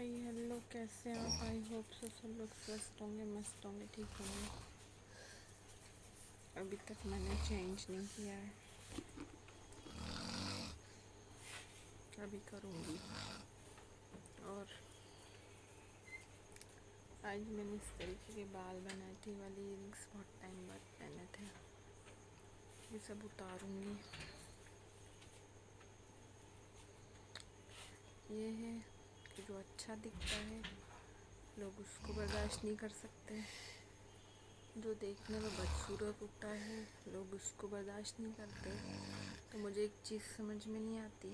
Hi hello, कैसे हैं आप? आई होप सो सब लोग स्वस्थ होंगे, मस्त होंगे, ठीक होंगे। अभी तक मैंने चेंज नहीं किया है, अभी करूँगी। और आज मैंने इस तरीके के बाल बनाए थे, वाली इयरिंग्स बहुत टाइम बाद पहने थे, ये सब उतारूँगी। ये है कि जो अच्छा दिखता है लोग उसको बर्दाश्त नहीं कर सकते, जो देखने में बदसूरत होता है लोग उसको बर्दाश्त नहीं करते। तो मुझे एक चीज़ समझ में नहीं आती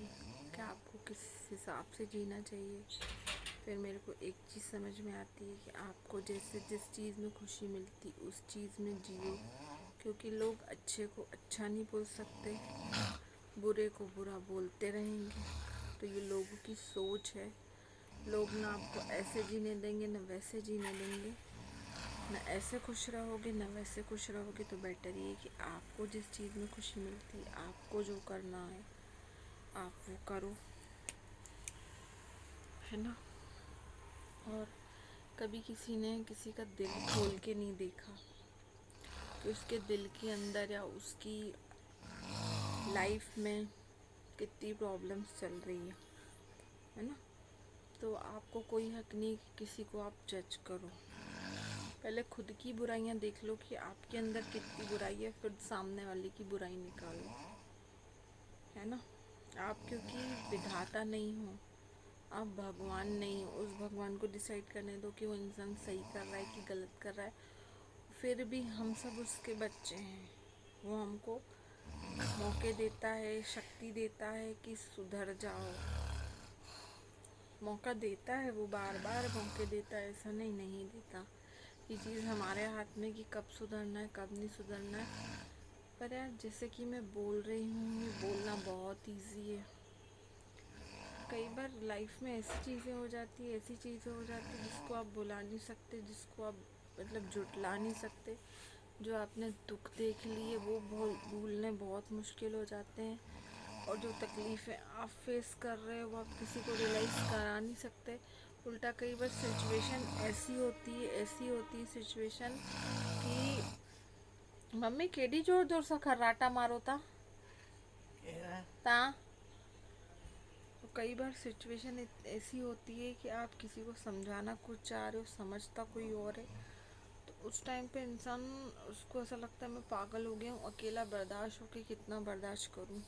कि आपको किस हिसाब से जीना चाहिए। फिर मेरे को एक चीज़ समझ में आती है कि आपको जैसे जिस चीज़ में खुशी मिलती उस चीज़ में जियो, क्योंकि लोग अच्छे को अच्छा नहीं बोल सकते, बुरे को बुरा बोलते रहेंगे। तो ये लोगों की सोच है। लोग ना आपको ऐसे जीने देंगे ना वैसे जीने देंगे, ना ऐसे खुश रहोगे ना वैसे खुश रहोगे। तो बेटर ये कि आपको जिस चीज़ में खुशी मिलती है, आपको जो करना है आप वो करो, है ना। और कभी किसी ने किसी का दिल खोल के नहीं देखा कि उसके दिल के अंदर या उसकी लाइफ में कितनी प्रॉब्लम्स चल रही है ना। तो आपको कोई हक नहीं कि किसी को आप जज करो। पहले खुद की बुराइयां देख लो कि आपके अंदर कितनी बुराई है, फिर सामने वाले की बुराई निकालो, है ना। आप क्योंकि विधाता नहीं हो, आप भगवान नहीं हो। उस भगवान को डिसाइड करने दो कि वो इंसान सही कर रहा है कि गलत कर रहा है। फिर भी हम सब उसके बच्चे हैं, वो हमको मौके देता है, शक्ति देता है कि सुधर जाओ। मौका देता है, वो बार बार मौके देता है, ऐसा नहीं देता। ये चीज़ हमारे हाथ में कि कब सुधरना है कब नहीं सुधरना है। पर यार जैसे कि मैं बोल रही हूँ, ये बोलना बहुत इजी है। कई बार लाइफ में ऐसी चीज़ें हो जाती है, ऐसी चीज़ें हो जाती है जिसको आप बुला नहीं सकते, जिसको आप मतलब जुटला नहीं सकते। जो आपने दुख देख लिए वो भूलने बहुत मुश्किल हो जाते हैं। और जो तकलीफ़ें आप फेस कर रहे हो वो आप किसी को रियलाइज़ करा नहीं सकते। उल्टा कई बार सिचुएशन ऐसी होती है सिचुएशन कि मम्मी केडी जोर जोर सा खर्राटा मारो ता ता। तो कई बार सिचुएशन ऐसी होती है कि आप किसी को समझाना कुछ चाह रहे हो, समझता कोई और है। तो उस टाइम पे इंसान उसको ऐसा लगता है मैं पागल हो गया हूँ, अकेला बर्दाश्त होके कितना बर्दाश्त करूँ।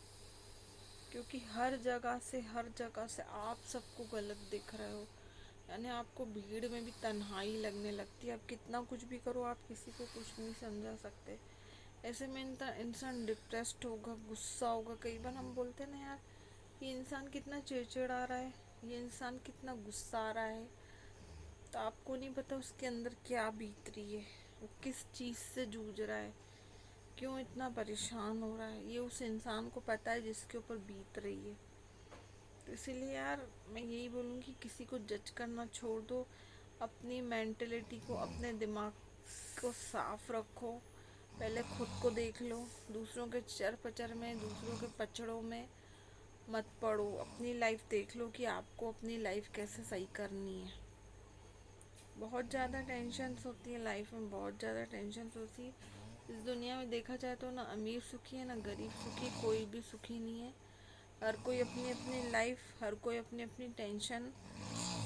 क्योंकि हर जगह से आप सबको गलत दिख रहे हो, यानी आपको भीड़ में भी तन्हाई लगने लगती है। आप कितना कुछ भी करो आप किसी को कुछ नहीं समझा सकते। ऐसे में इंसान डिप्रेस्ड होगा, गुस्सा होगा। कई बार हम बोलते हैं ना यार, ये इंसान कितना चिड़चिड़ा रहा है, ये इंसान कितना गुस्सा आ रहा है। तो आपको नहीं पता उसके अंदर क्या बीत रही है, वो किस चीज़ से जूझ रहा है, क्यों इतना परेशान हो रहा है। ये उस इंसान को पता है जिसके ऊपर बीत रही है। तो इसीलिए यार मैं यही बोलूँगी, किसी को जज करना छोड़ दो। अपनी मेंटलिटी को, अपने दिमाग को साफ रखो। पहले खुद को देख लो, दूसरों के चर पचर में, दूसरों के पचड़ों में मत पड़ो। अपनी लाइफ देख लो कि आपको अपनी लाइफ कैसे सही करनी है। बहुत ज़्यादा टेंशन्स होती है लाइफ में, बहुत ज़्यादा टेंशन्स होती है। इस दुनिया में देखा जाए तो ना अमीर सुखी है ना गरीब सुखी, कोई भी सुखी नहीं है। हर कोई अपनी अपनी लाइफ, हर कोई अपनी अपनी टेंशन,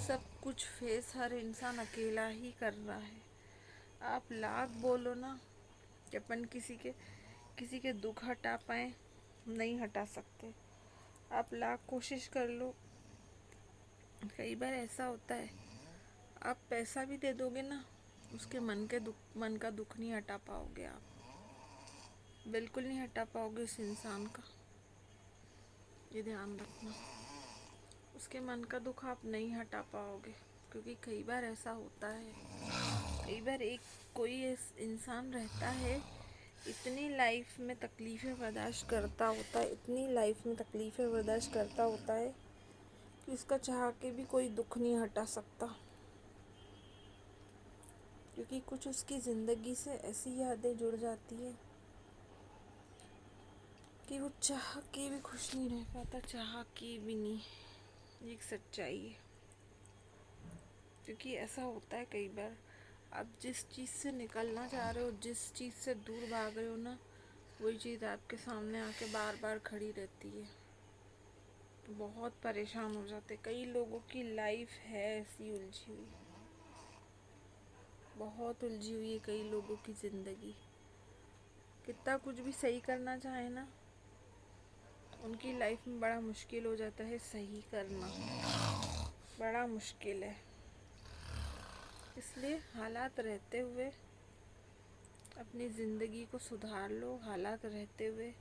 सब कुछ फेस हर इंसान अकेला ही कर रहा है। आप लाख बोलो ना कि अपन किसी के दुख हटा पाए, नहीं हटा सकते। आप लाख कोशिश कर लो। कई बार ऐसा होता है, आप पैसा भी दे दोगे ना, उसके मन का दुख नहीं हटा पाओगे। आप बिल्कुल नहीं हटा पाओगे उस इंसान का, ये ध्यान रखना। उसके मन का दुख आप नहीं हटा पाओगे, क्योंकि कई बार ऐसा होता है। कई बार एक कोई इंसान रहता है, इतनी लाइफ में तकलीफ़ें बर्दाश्त करता होता है, इतनी लाइफ में तकलीफ़ें बर्दाश्त करता होता है कि उसका चाह के भी कोई दुख नहीं हटा सकता। क्योंकि कुछ उसकी ज़िंदगी से ऐसी यादें जुड़ जाती है कि वो चाह के भी खुश नहीं रह पाता, चाह के भी नहीं। ये एक सच्चाई है। क्योंकि ऐसा होता है कई बार, आप जिस चीज़ से निकलना चाह रहे हो, जिस चीज़ से दूर भाग रहे हो ना, वही चीज़ आपके सामने आके बार बार खड़ी रहती है, तो बहुत परेशान हो जाते। कई लोगों की लाइफ है ऐसी उलझी हुई, बहुत उलझी हुई है कई लोगों की ज़िंदगी। कितना कुछ भी सही करना चाहे ना, उनकी लाइफ में बड़ा मुश्किल हो जाता है सही करना, बड़ा मुश्किल है। इसलिए हालात रहते हुए अपनी ज़िंदगी को सुधार लो, हालात रहते हुए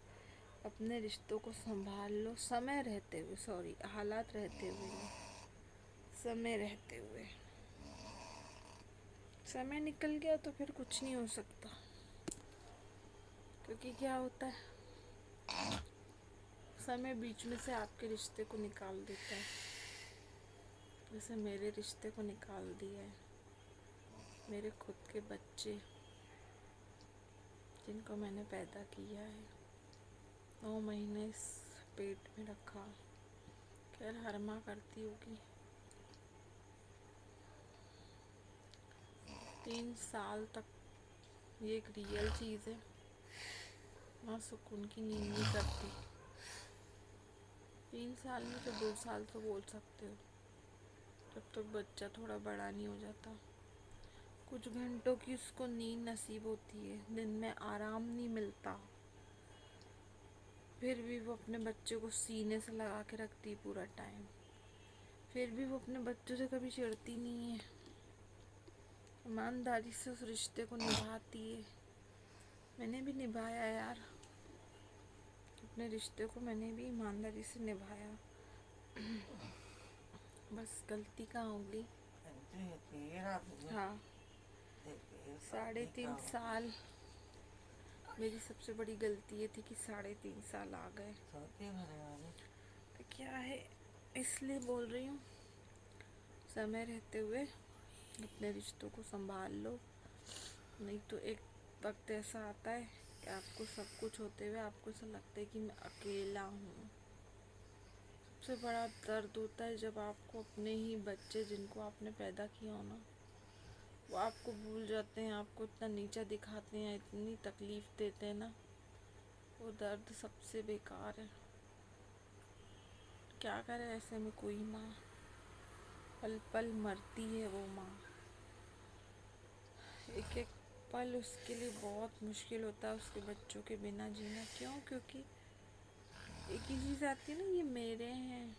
अपने रिश्तों को संभाल लो, समय रहते हुए, सॉरी, हालात रहते हुए नहीं, समय रहते हुए। समय निकल गया तो फिर कुछ नहीं हो सकता, क्योंकि क्या होता है, समय बीच में से आपके रिश्ते को निकाल देता है। जैसे मेरे रिश्ते को निकाल दिया है, मेरे खुद के बच्चे जिनको मैंने पैदा किया है, 9 महीने इस पेट में रखा। खैर हर माँ करती होगी। 3 साल तक, ये एक रियल चीज़ है, माँ सुकून की नींद नहीं करती। 3 साल में तो 2 साल तो बोल सकते हो, जब तक बच्चा थोड़ा बड़ा नहीं हो जाता। कुछ घंटों की उसको नींद नसीब होती है, दिन में आराम नहीं मिलता, फिर भी वो अपने बच्चे को सीने से लगा के रखती पूरा टाइम। फिर भी वो अपने बच्चों से कभी चिढ़ती नहीं है, ईमानदारी से उस रिश्ते को निभाती है। मैंने भी निभाया यार, अपने रिश्ते को मैंने भी ईमानदारी से निभाया। बस गलती कहाँ होगी, हाँ, 3.5 साल मेरी सबसे बड़ी गलती ये थी कि 3.5 साल आ गए। तो क्या है, इसलिए बोल रही हूँ, समय रहते हुए अपने रिश्तों को संभाल लो, नहीं तो एक वक्त ऐसा आता है कि आपको सब कुछ होते हुए आपको ऐसा लगता है कि मैं अकेला हूँ। सबसे बड़ा दर्द होता है जब आपको अपने ही बच्चे जिनको आपने पैदा किया हो ना, वो आपको भूल जाते हैं, आपको इतना नीचा दिखाते हैं, इतनी तकलीफ़ देते हैं ना, वो दर्द सबसे बेकार है। क्या करे ऐसे में कोई माँ, पल पल मरती है वो माँ, एक एक पल उसके लिए बहुत मुश्किल होता है, उसके बच्चों के बिना जीना। क्यों? क्योंकि एक ही चीज़ आती है ना, ये मेरे हैं,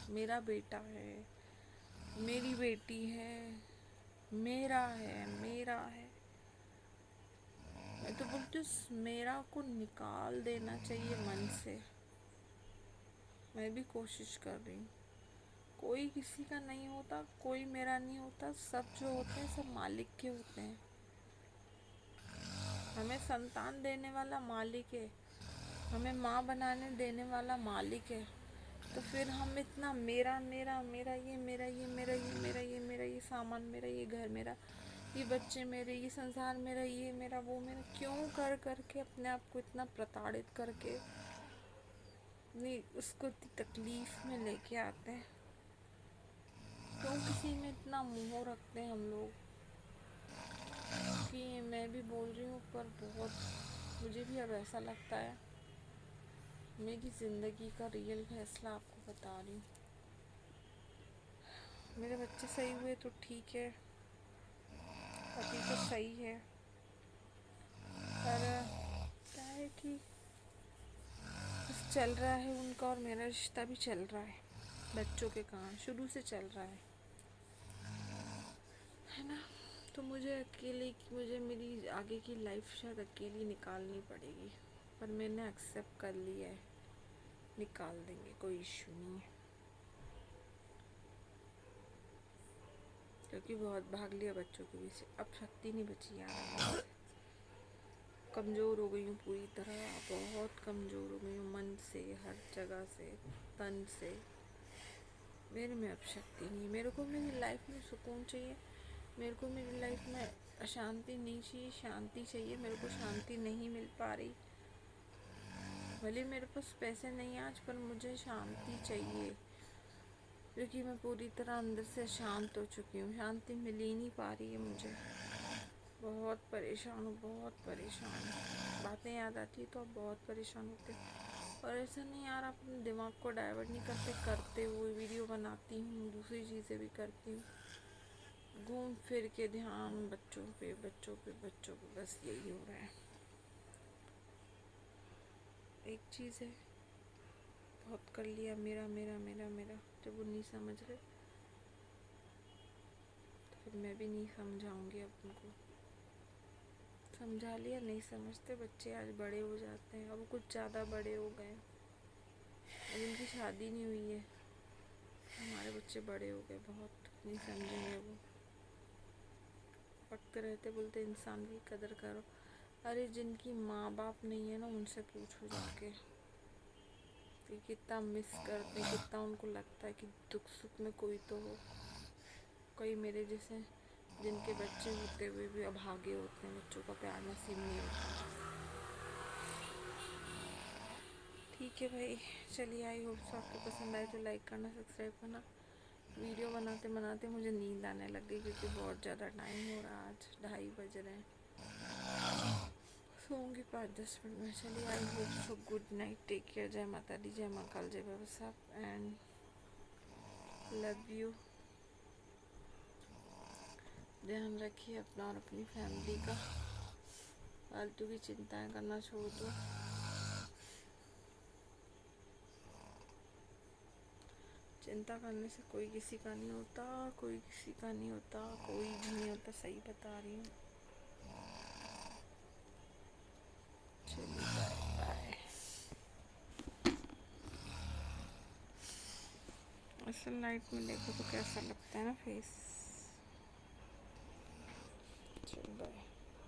मेरा बेटा है, मेरी बेटी है, मेरा है, मेरा है। मैं तो बोलती हूँ मेरा को निकाल देना चाहिए मन से। मैं भी कोशिश कर रही हूँ, कोई किसी का नहीं होता, कोई मेरा नहीं होता, सब जो होते हैं सब मालिक के होते हैं। हमें संतान देने वाला मालिक है, हमें माँ बनाने देने वाला मालिक है। तो फिर हम इतना मेरा मेरा मेरा, ये मेरा, ये मेरा, ये मेरा, ये मेरा, ये सामान मेरा, ये घर मेरा, ये बच्चे मेरे, ये संसार मेरा, ये मेरा, वो मेरा, क्यों कर करके अपने आप को इतना प्रताड़ित करके नहीं उसको इतनी तकलीफ में लेके आते हैं। क्यों किसी में इतना मोह रखते हैं हम लोग? कि मैं भी बोल रही हूँ, पर बहुत मुझे भी अब ऐसा लगता है, मेरी ज़िंदगी का रियल फैसला आपको बता रही हूँ। मेरे बच्चे सही हुए तो ठीक है, अभी तो सही है, पर क्या है कि बस चल रहा है उनका और मेरा रिश्ता भी चल रहा है, बच्चों के कारण शुरू से चल रहा है ना। तो मुझे अकेले, मुझे मेरी आगे की लाइफ शायद अकेली निकालनी पड़ेगी, पर मैंने एक्सेप्ट कर लिया है, निकाल देंगे, कोई इशू नहीं है, क्योंकि बहुत भाग लिया बच्चों के पीछे, अब शक्ति नहीं बची यार। कमज़ोर हो गई हूँ पूरी तरह, बहुत कमज़ोर हो गई हूँ, मन से, हर जगह से, तन से। मेरे में अब शक्ति नहीं। मेरे को मेरी लाइफ में सुकून चाहिए, मेरे को मेरी लाइफ में अशांति नहीं चाहिए, शांति चाहिए। मेरे को शांति नहीं मिल पा रही, भले मेरे पास पैसे नहीं आज, पर मुझे शांति चाहिए। क्योंकि मैं पूरी तरह अंदर से शांत हो चुकी हूँ। शांति मिल ही नहीं पा रही है मुझे। बहुत परेशान हूँ, बहुत परेशान हूँ। बातें याद आती है तो अब बहुत परेशान होते हैं। और ऐसा नहीं यार, अपने दिमाग को डाइवर्ट नहीं करते हुए वीडियो बनाती हूँ, दूसरी चीज़ें भी करती हूँ, घूम फिर के ध्यान बच्चों पे बच्चों पे बच्चों पे, बस यही हो रहा है। एक चीज़ है, बहुत कर लिया मेरा मेरा मेरा मेरा। जब वो नहीं समझ रहे तो फिर मैं भी नहीं समझाऊंगी अब उनको। समझा लिया, नहीं समझते बच्चे। आज बड़े हो जाते हैं, अब कुछ ज़्यादा बड़े हो गए। अब उनकी शादी नहीं हुई है, हमारे बच्चे बड़े हो गए बहुत, नहीं समझेंगे वो। वक्त रहते बोलते इंसान की कदर करो। अरे जिनकी माँ बाप नहीं है ना, उनसे पूछो जाके कि कितना मिस करते हैं, कितना उनको लगता है कि दुख सुख में कोई तो हो। कोई मेरे जैसे जिनके बच्चे होते हुए भी अभागे होते हैं, बच्चों का प्यार नसीब नहीं होता। ठीक है भाई, चलिए, आई होप आपको पसंद आए तो लाइक करना, सब्सक्राइब करना। वीडियो बनाते बनाते मुझे नींद आने लग गई, क्योंकि बहुत ज़्यादा टाइम हो रहा है, आज 2:30 बज रहे हैं। सोऊंगी 5-10 मिनट में। चलिए, I hope so, good night, take care. जय माता दी, जय माँ काल, जय बाबा साहब, एंड लव यू। ध्यान रखिए अपना और अपनी फैमिली का। फालतू की चिंताएं करना छोड़ दो। चिंता करने से कोई किसी का नहीं होता, कोई किसी का नहीं होता, कोई भी नहीं होता, सही बता रही हूँ। चलिए, बाय बाय। ऐसा लाइट में देखो तो कैसा लगता है ना फेस।